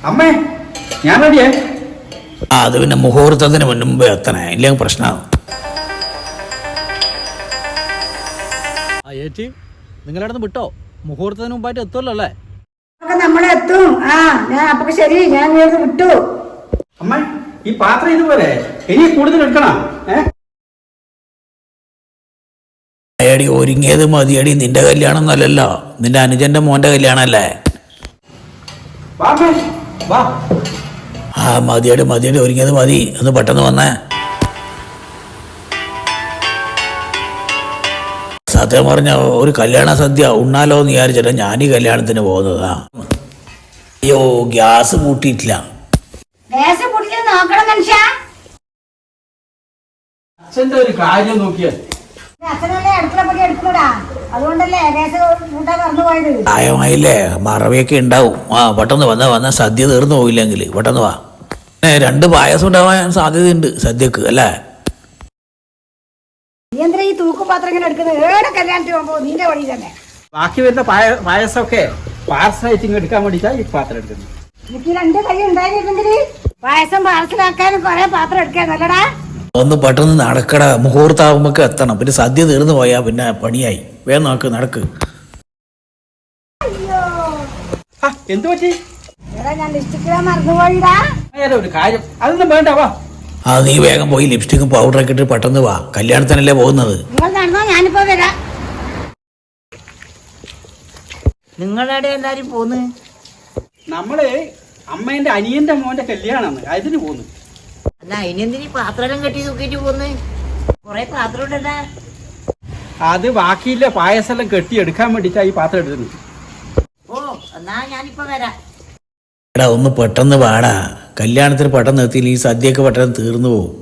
അമ്മേ ഞാൻ റെഡിയേ. അത് പിന്നെ മുഹൂർത്തത്തിന് മുൻപേ എത്തണേ, ഇല്ലെങ്കിൽ പ്രശ്നമാണ്. ചേച്ചി നിങ്ങളവിടെ വിട്ടോ, മുഹൂർത്തത്തിന് മുമ്പായിട്ട് എത്തുമല്ലോ അല്ലേ? നമ്മളെത്തും. ഞാൻ അപ്പൊ ശരി, ഞാൻ വിട്ടു. അമ്മ ഈ പാത്രം ഇതുപോലെ ഇനി കൂടുതൽ എടുക്കണം. അയടി ഒരുങ്ങിയത് മതിയടി, നിന്റെ കല്യാണം ഒന്നല്ലല്ലോ, നിന്റെ അനുജന്റെ മോന്റെ കല്യാണല്ലേ. മതിയടി മതിയടി, ഒരുങ്ങിയത് മതി, ഒന്ന് പെട്ടെന്ന് വന്നേ. സത്യം പറഞ്ഞ ഒരു കല്യാണ സദ്യ ഉണ്ണാലോ എന്ന് വിചാരിച്ചിട്ടാ ഞാൻ ഈ കല്യാണത്തിന് പോകുന്നതാ. അയ്യോ ഗ്യാസ് കൂട്ടിയിട്ടില്ല. അച്ഛന്റെ ഒരു കാര്യം നോക്കിയാ പ്രായമായില്ലേ, മറവിയൊക്കെ ഉണ്ടാവും. പെട്ടെന്ന് വന്ന സദ്യ തീർന്നു പോയില്ലെങ്കിൽ പെട്ടെന്ന് വാ. 2 പായസം ഉണ്ടാവാൻ സാധ്യതയുണ്ട് സദ്യക്ക് അല്ലേ. ഈ തൂക്കുപാത്രം ഇങ്ങനെ എടുക്കുന്നത് ഏടെ കല്യാണത്തിന് പോകുമ്പോ നിന്റെ വഴി തന്നെ. ബാക്കി വരുന്ന പായസമൊക്കെ പാർസലായിട്ട് എടുക്കാൻ വേണ്ടിട്ടാ ഈ പാത്രം എടുക്കുന്നത്. എനിക്ക് 2 കൈ ഉണ്ടായിരുന്നെങ്കിൽ പായസം പാർസലാക്കാനും കുറെ പാത്രം എടുക്കാൻ നല്ലടാ. ഒന്ന് പെട്ടെന്ന് നടക്കട, മുഹൂർത്താവുമ്പോ എത്തണം. പിന്നെ സദ്യ തീർന്നു പോയാ പിന്നെ പണിയായി. വേഗം നോക്ക്, നടക്ക്. എന്തു പറ്റി? ഞാൻ ലിപ്സ്റ്റിക് മറന്നുപോയിടാ. ഒരു കാര്യം അതൊന്നും വേണ്ട, വാ. നീ വേഗം പോയി ലിപ്സ്റ്റിക്കും പൗഡറൊക്കെ ഇട്ട് പെട്ടെന്ന് വാ, കല്യാണത്തിനല്ലേ പോകുന്നത്. നിങ്ങൾ നടന്നോ, ഞാനിപ്പോ വരാം. നിങ്ങളുടെ എല്ലാരും പോന്ന്? നമ്മള് അമ്മേന്റെ അനിയന്റെ മോന്റെ കല്യാണമാണ്, അതിന് പോന്നു. അല്ല അതിനെന്തിനീ പാത്രം കെട്ടി തൂക്കിട്ട് പോന്ന്? കൊറേ പാത്രം ഉണ്ടല്ലോ. അത് ബാക്കിയില്ല പായസെല്ലാം കെട്ടി എടുക്കാൻ വേണ്ടിട്ടാ ഈ പാത്രം എടുക്കുന്നത്. ഓ എന്നാ ഞാനിപ്പോ വരാം. എടാ ഒന്ന് പെട്ടെന്ന് വാടാ, കല്യാണത്തിന് പെട്ടെന്ന് എത്തിയില്ല ഈ സദ്യയൊക്കെ പെട്ടെന്ന് തീർന്നു പോകും.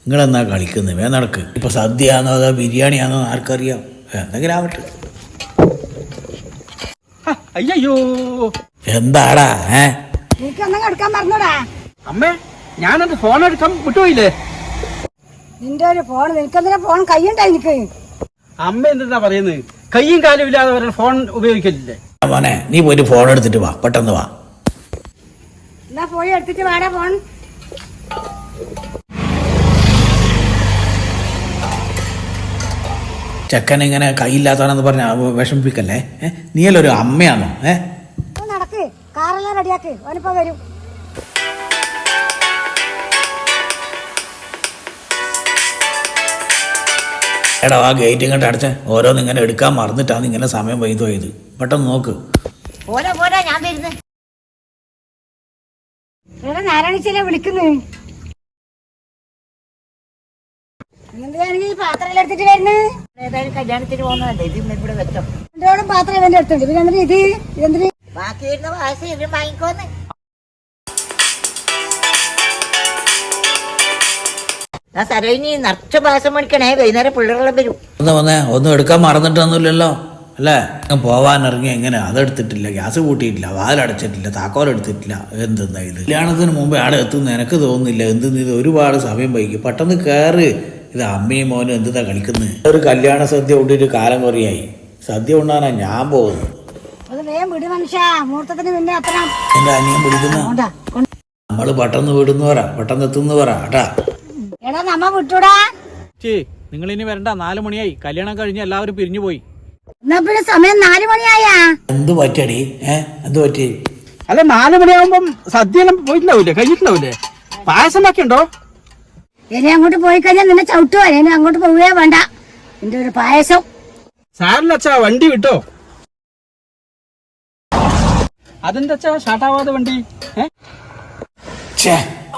നിങ്ങളെന്നാ കളിക്കുന്നത്? വേഗം നടക്ക്. ഇപ്പൊ സദ്യയാണോ അതോ ബിരിയാണിയാണോ ആർക്കറിയാം, എന്തെങ്കിലും ആവട്ടെ. അയ്യോ എന്താടാ എടുക്കാൻ പറഞ്ഞോടാ. അമ്മേ ഞാനത് ഫോൺ എടുക്കാൻ വിട്ടുപോയില്ലേ? നിന്റെ ഒരു ഫോൺ, നിനക്കെന്തിനാ ഫോൺ കൈയുണ്ടാ? എനിക്ക് അമ്മ എന്താ പറയുന്നത്? കയ്യും കാലും ഇല്ലാതെ ഫോൺ ഉപയോഗിക്കലില്ലേ? മോനെ നീ പോയിട്ട് ഫോൺ എടുത്തിട്ട് വാ, പെട്ടെന്ന് വാ. എന്നാ പോയി എടുത്തിട്ട് വാടാ ഫോൺ. ചെക്കൻ ഇങ്ങനെ കൈയില്ലാത്തവനെന്ന് പറഞ്ഞ വിഷമിപ്പിക്കല്ലേ. നീയല്ലൊരു അമ്മയാണോ? നടക്ക്, കാറെല്ലാം റെഡിയാക്ക്, ഓനിപ്പോ വരും. എടാ ആ ഗേറ്റ് ഇങ്ങോട്ട് അടച്ചേ, ഓരോന്ന് ഇങ്ങനെ എടുക്കാൻ മറന്നിട്ടാണ് ഇങ്ങനെ സമയം വൈകി പോയത്. പെട്ടെന്ന് നോക്ക്. പോരാ പോരാ, ഞാൻ വരുന്നു. എടാ നാരായണിച്ചല്ലേ വിളിക്കുന്നു. എന്തിനാണെങ്കിൽ ഈ പാത്രം എടുത്തിട്ട് വരുന്നത്? ഏതായാലും കല്യാണത്തിന് പോകുന്നതല്ലേ, ഇത് ഇവിടെ വെച്ചോ. രണ്ടോടും പാത്രം ഇവന്റെ അടുത്തുണ്ട്. പിന്നെ ഇത് ഇതെന്തിന്? ബാക്കി വരുന്ന പായസം ഇവരും വാങ്ങിക്കോന്ന്. ആ സരോജിനി നിറച്ച പായസം മേടിക്കണേ, വൈകുന്നേരം പിള്ളേരെല്ലാം വരും. ഒന്നും എടുക്കാൻ മറന്നിട്ടൊന്നുമില്ലല്ലോ അല്ലേ? പോവാൻ ഇറങ്ങി എങ്ങനെ അതെടുത്തിട്ടില്ല, ഗ്യാസ് കൂട്ടിയിട്ടില്ല, വാതിലടച്ചിട്ടില്ല, താക്കോലെടുത്തിട്ടില്ല. എന്തെന്നാ ഇത്? കല്യാണത്തിന് മുമ്പേ ആടെ എത്തുന്ന എനിക്ക് തോന്നുന്നില്ല. എന്തെന്ന് ഇത് ഒരുപാട് സമയം വൈകി. പെട്ടെന്ന് കയറ്. ഇത് അമ്മയും മോനും എന്തെന്നാ കളിക്കുന്നത്? ഒരു കല്യാണ സദ്യ കൊണ്ടിട്ട് കാലം കുറയായി. സദ്യ കൊണ്ടാനാ ഞാൻ പോകുന്നത്. എന്റെ അനിയൻ വിളിക്കുന്ന നമ്മള് പെട്ടെന്ന് വിടുന്നു പറ, പെട്ടെന്ന് എത്തുന്നു പറ കേട്ടാ. നിങ്ങൾ ഇനി വരണ്ട, 4 മണിയായി. കല്യാണം കഴിഞ്ഞ് എല്ലാവരും പിരിഞ്ഞു പോയി. സമയം 4 മണിയായാ? എന്ത് പറ്റടി? എന്ത് പറ്റി? അല്ല 4 മണിയാകുമ്പം സദ്യ എല്ലാം പോയിട്ടുണ്ടാവൂലേ, കഴിഞ്ഞിട്ടുണ്ടാവൂലേ? പായസം ബാക്കി ഉണ്ടോ? ഇനി അങ്ങോട്ട് പോയി കഴിഞ്ഞാൽ നിന്നെ ചവിട്ടുവാ. ഇനി അങ്ങോട്ട് പോവുകയേ വേണ്ട. എന്റെ ഒരു പായസം. സാറിന് അച്ഛാ വണ്ടി വിട്ടോ? അതെന്താ അച്ഛാ ഷാട്ടാവാതെ വണ്ടി?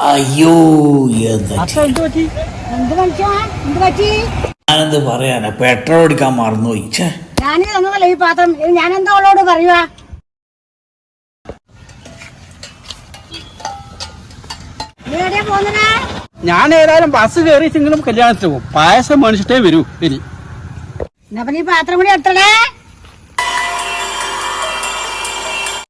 അയ്യോ അച്ഛാ എന്ത് പറ്റി? ഞാനെന്ത് പറയാനാ, പെട്രോൾ അടിക്കാൻ മറന്നുപോയി. ഞാനിത് തന്നതല്ല ഈ പാത്രം. ഞാനെന്താ അവളോട് പറയുവാ? ഞാൻ ഏതായാലും ബസ് കയറിയിട്ടെങ്കിലും കല്യാണത്തിന് പോകും. പായസം മേടിച്ചിട്ടേ വരൂ. ഇനി ഈ പാത്രം കൂടി എടുത്തടേ.